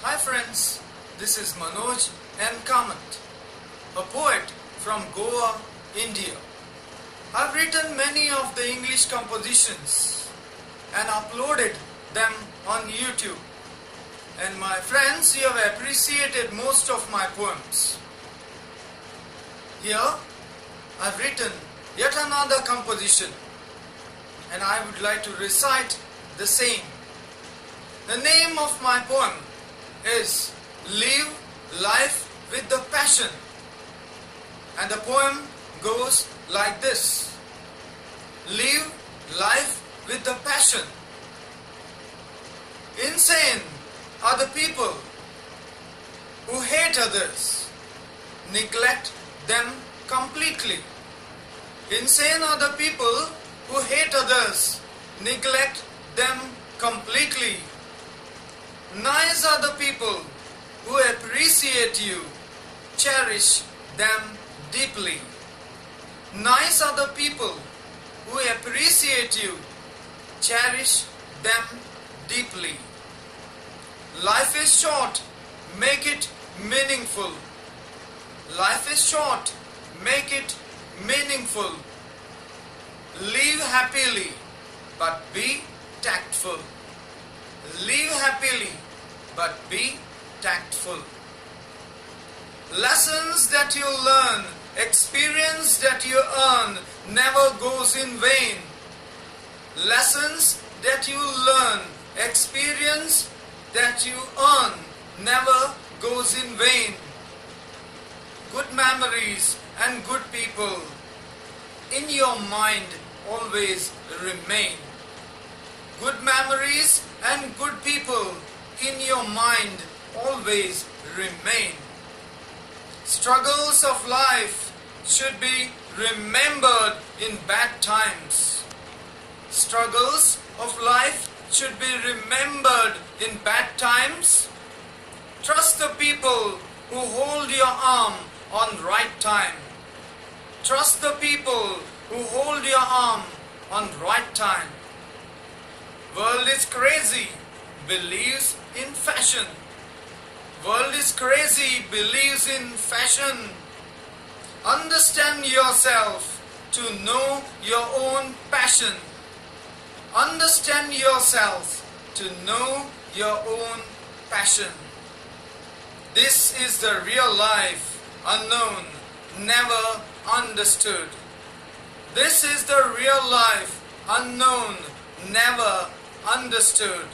Hi friends, this is Manoj and Kamat, a poet from Goa, India. I've written many of the English compositions and uploaded them on YouTube. And my friends, you have appreciated most of my poems. Here, I've written yet another composition and I would like to recite the same. The name of my poem is Live Life with the Passion, and the poem goes like this. Live life with the passion. Insane are the people who hate others, neglect them completely. Insane are the people who hate others, neglect them completely. Nice are the people who appreciate you, cherish them deeply. Nice are the people who appreciate you, cherish them deeply. Life is short, make it meaningful. Life is short, make it meaningful. Live happily, but be tactful. Live happily, but be tactful. Lessons that you learn, experience that you earn, never goes in vain. Lessons that you learn, experience that you earn, never goes in vain. Good memories and good people in your mind always remain. Good memories and good people in your mind always remain. Struggles of life should be remembered in bad times. Struggles of life should be remembered in bad times. Trust the people who hold your arm on right time. Trust the people who hold your arm on right time. World is crazy, believes in fashion. World is crazy, believes in fashion. Understand yourself to know your own passion. Understand yourself to know your own passion. This is the real life, unknown, never understood. This is the real life, unknown, never understood.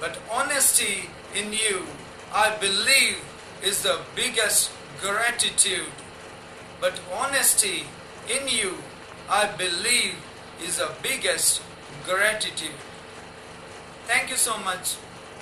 But honesty in you, I believe, is the biggest gratitude. But honesty in you, I believe, is the biggest gratitude. Thank you so much.